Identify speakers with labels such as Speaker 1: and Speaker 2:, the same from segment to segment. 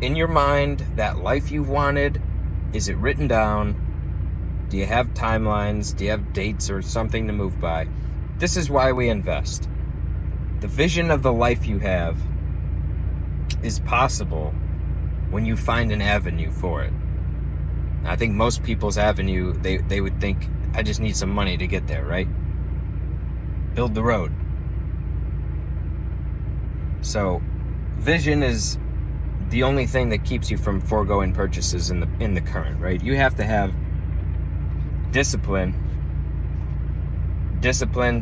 Speaker 1: in your mind, that life you wanted, is it written down? Do you have timelines? Do you have dates or something to move by? This is why we invest. The vision of the life you have is possible when you find an avenue for it. I think most people's avenue, they would think, I just need some money to get there, right? Build the road. So vision is the only thing that keeps you from foregoing purchases in the current, right? You have to have discipline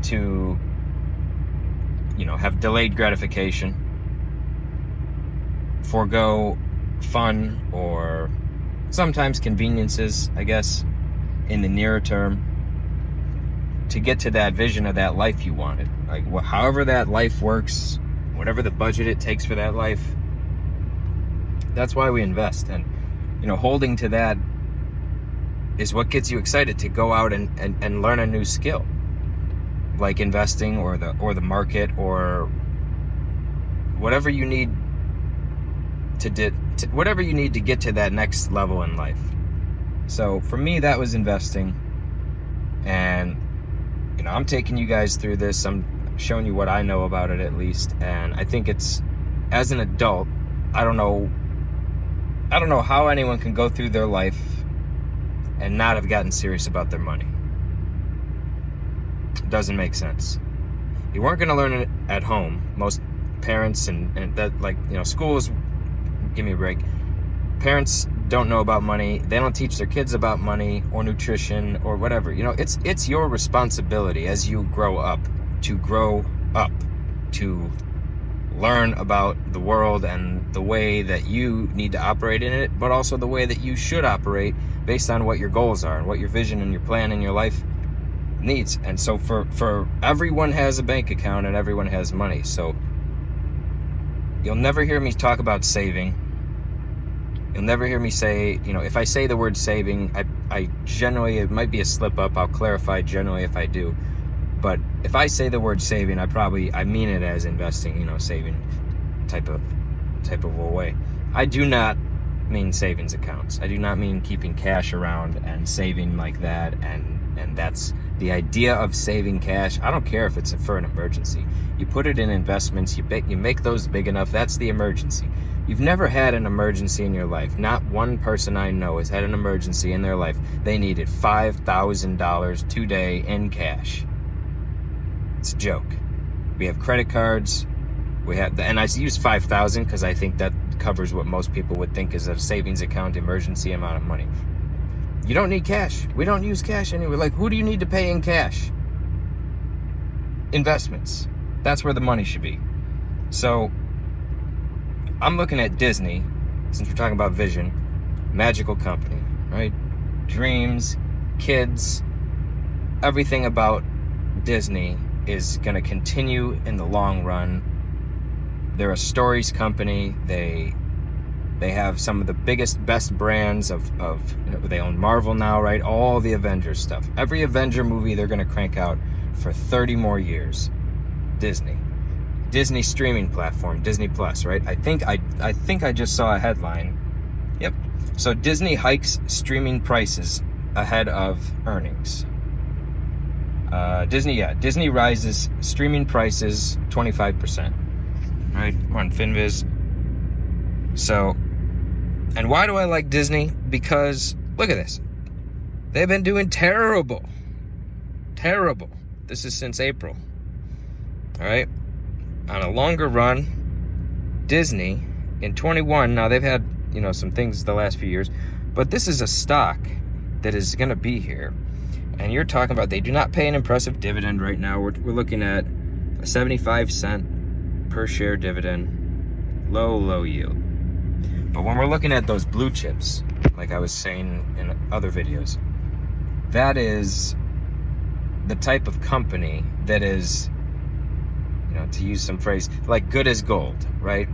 Speaker 1: to, have delayed gratification, forego fun or sometimes conveniences, I guess, in the nearer term, to get to that vision of that life you wanted. Like, however that life works, whatever the budget it takes for that life, that's why we invest. And, holding to that is what gets you excited to go out and learn a new skill, like investing or the market or whatever you need whatever you need to get to that next level in life. So for me, that was investing. And, I'm taking you guys through this. I'm showing you what I know about it, at least. And I think it's, as an adult, I don't know how anyone can go through their life and not have gotten serious about their money. It doesn't make sense. You weren't going to learn it at home. Most parents and that, schools, give me a break. Parents don't know about money. They don't teach their kids about money or nutrition or whatever. It's your responsibility as you grow up to learn about the world and the way that you need to operate in it, but also the way that you should operate based on what your goals are and what your vision and your plan in your life needs. And so for everyone has a bank account and everyone has money. So you'll never hear me talk about saving. You'll never hear me say, if I say the word saving, I generally, it might be a slip up. I'll clarify generally if I do. But if I say the word saving, I mean it as investing, saving type of a way. I do not mean savings accounts. I do not mean keeping cash around and saving like that. And that's the idea of saving cash. I don't care if it's for an emergency. You put it in investments, you make those big enough. That's the emergency. You've never had an emergency in your life. Not one person I know has had an emergency in their life. They needed $5,000 today in cash. It's a joke. We have credit cards. And I use 5,000 because I think that covers what most people would think is a savings account emergency amount of money. You don't need cash. We don't use cash anyway. Like, who do you need to pay in cash? Investments. That's where the money should be. So I'm looking at Disney, since we're talking about vision, magical company, right? Dreams, kids, everything about Disney is going to continue in the long run. They're a stories company. They have some of the biggest, best brands of they own Marvel now, right? All the Avengers stuff. Every Avenger movie they're going to crank out for 30 more years. Disney streaming platform, Disney Plus, right? I think I just saw a headline. Yep. So Disney hikes streaming prices ahead of earnings. Disney rises streaming prices 25%. Right? We're on FinViz. So, and why do I like Disney? Because look at this. They've been doing terrible. This is since April. All right? On a longer run, Disney in 21, now they've had, some things the last few years, but this is a stock that is going to be here. And you're talking about they do not pay an impressive dividend right now. We're looking at a 75-cent per share dividend, low yield. But when we're looking at those blue chips, like I was saying in other videos, that is the type of company that is, to use some phrase, like good as gold, right?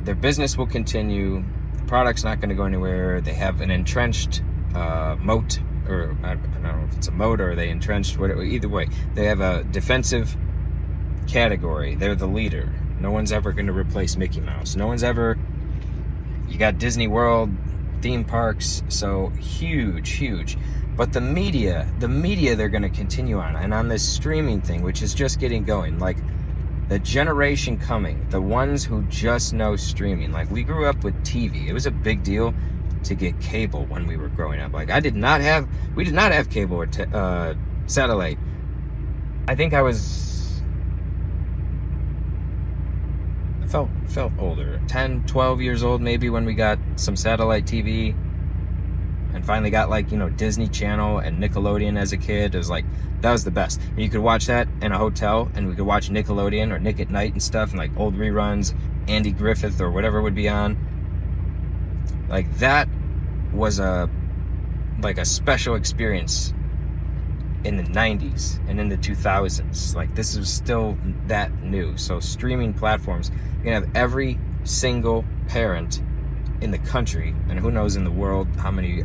Speaker 1: Their business will continue. The product's not going to go anywhere. They have an entrenched moat, or I don't know if it's a moat or they entrenched, whatever. Either way, they have a defensive category. They're the leader. No one's ever going to replace Mickey Mouse. No one's ever... You got Disney World, theme parks, so huge. But the media, they're going to continue on. And on this streaming thing, which is just getting going, like the generation coming, the ones who just know streaming. Like, we grew up with TV. It was a big deal to get cable when we were growing up. Like, we did not have cable or satellite. I think I felt older, 10, 12 years old maybe, when we got some satellite TV and finally got, like, you know, Disney Channel and Nickelodeon as a kid. It was like, that was the best. And you could watch that in a hotel, and we could watch Nickelodeon or Nick at Night and stuff, and like old reruns, Andy Griffith or whatever would be on. Like, that was a special experience in the 90s and in the 2000s. Like, this is still that new. So streaming platforms, you're gonna have every single parent in the country, and who knows in the world how many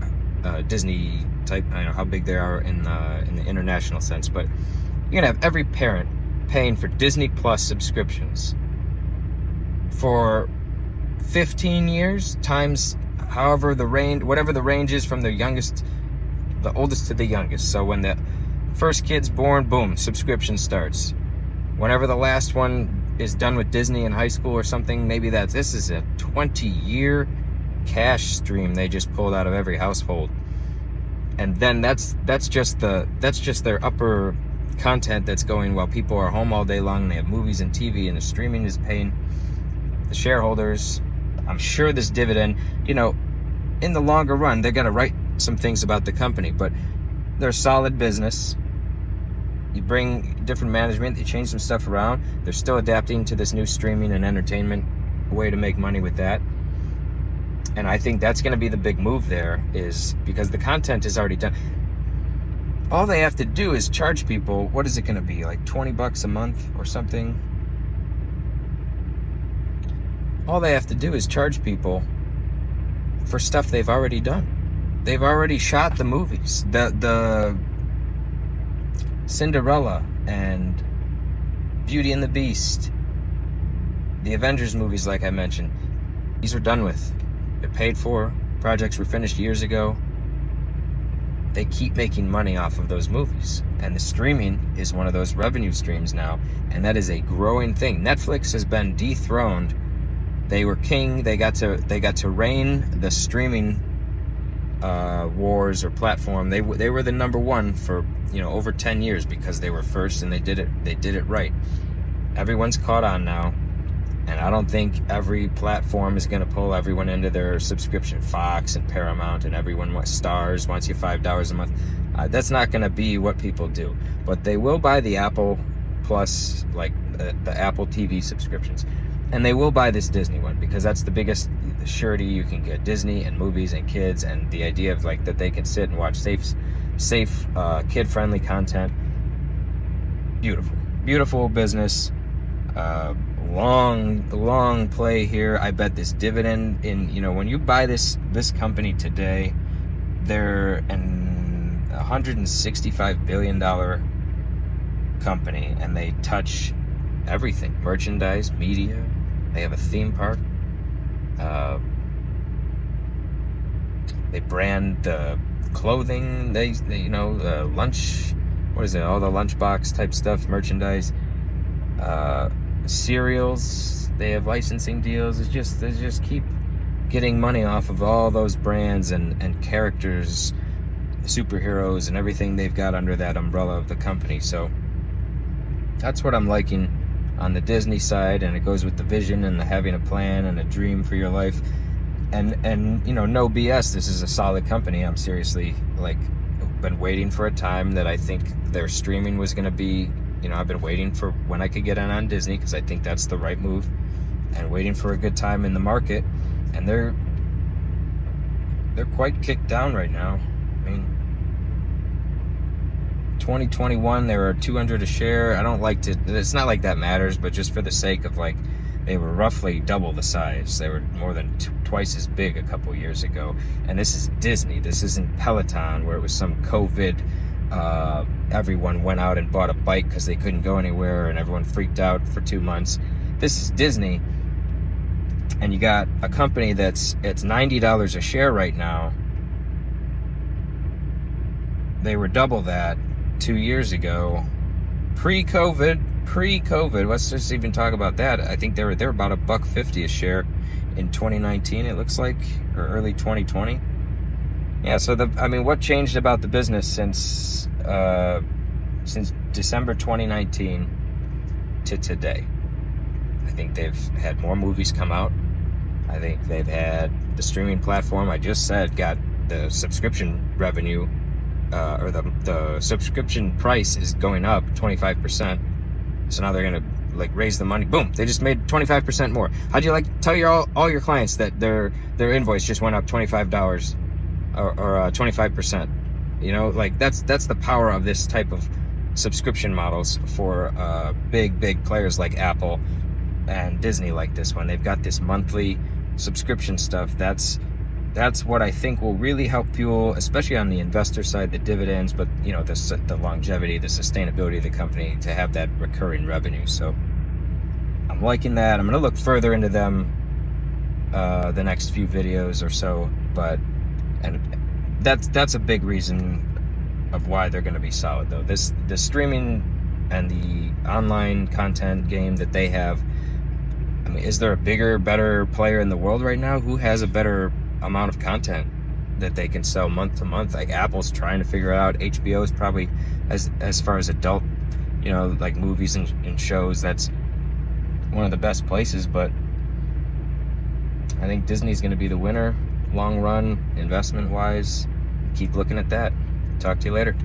Speaker 1: Disney type, I don't know how big they are in the international sense, but you're gonna have every parent paying for Disney Plus subscriptions for 15 years times however whatever the range is, from the oldest to the youngest. So when the first kid's born, boom, subscription starts. Whenever the last one is done with Disney in high school or something, maybe this is a 20-year cash stream they just pulled out of every household. And then that's just their upper content that's going while people are home all day long, and they have movies and TV, and the streaming is paying the shareholders. I'm sure this dividend, you know, in the longer run, they're going to write some things about the company, but they're a solid business. You bring different management, they change some stuff around. They're still adapting to this new streaming and entertainment way to make money with that. And I think that's going to be the big move there, is because the content is already done. All they have to do is charge people, what is it going to be, like $20 a month or something? All they have to do is charge people for stuff they've already done. They've already shot the movies. The Cinderella and Beauty and the Beast, the Avengers movies, like I mentioned, these are done with. They're paid for. Projects were finished years ago. They keep making money off of those movies. And the streaming is one of those revenue streams now. And that is a growing thing. Netflix has been dethroned. They were king. They got to reign the streaming wars or platform. They were the number one for, you know, over 10 years because they were first and they did it right. Everyone's caught on now, and I don't think every platform is going to pull everyone into their subscription. Fox and Paramount and everyone wants Stars wants you $5 a month. That's not going to be what people do, but they will buy the Apple Plus, like the Apple TV subscriptions. And they will buy this Disney one because that's the biggest surety you can get. Disney and movies and kids, and the idea of like that they can sit and watch safe kid-friendly content. Beautiful business. Long play here. I bet this dividend in, you know, when you buy this company today, they're an $165 billion company, and they touch everything: merchandise, media. They have a theme park. They brand the clothing. They you know, lunch. What is it? All the lunchbox type stuff, merchandise, cereals. They have licensing deals. They just keep getting money off of all those brands and characters, superheroes, and everything they've got under that umbrella of the company. So that's what I'm liking on the Disney side, and it goes with the vision and the having a plan and a dream for your life, and you know, no BS. This is a solid company. I'm seriously, like, been waiting for a time that I think their streaming was going to be, you know, I've been waiting for when I could get in on Disney, because I think that's the right move, and waiting for a good time in the market. And they're quite kicked down right now. I mean, 2021 they were 200 a share. I don't like to, it's not like that matters, but just for the sake of, like, they were roughly double the size. They were more than twice as big a couple years ago. And this is Disney. This isn't Peloton, where it was some COVID, everyone went out and bought a bike because they couldn't go anywhere and everyone freaked out for 2 months. this is Disney, and you got a company it's $90 a share right now. They were double that 2 years ago. Pre-COVID, let's just even talk about that. I think they're about $1.50 a share in 2019, it looks like, or early 2020. Yeah, so what changed about the business since December 2019 to today? I think they've had more movies come out. I think they've had the streaming platform, I just said, got the subscription revenue, or the subscription price is going up 25%. So now they're gonna raise the money. Boom! They just made 25% more. How do you tell all your clients that their invoice just went up $25 or 25%? You know, that's the power of this type of subscription models for big players like Apple and Disney. Like this one, they've got this monthly subscription stuff. That's what I think will really help fuel, especially on the investor side, the dividends, but the longevity, the sustainability of the company, to have that recurring revenue. So I'm liking that. I'm going to look further into them the next few videos or so, and that's a big reason of why they're going to be solid, though. The streaming and the online content game that they have, is there a bigger, better player in the world right now? Who has a better amount of content that they can sell month to month? Like Apple's trying to figure it out. HBO is probably, as far as adult, movies and shows, that's one of the best places. But I think Disney's going to be the winner long run, investment wise. Keep looking at that. Talk to you later.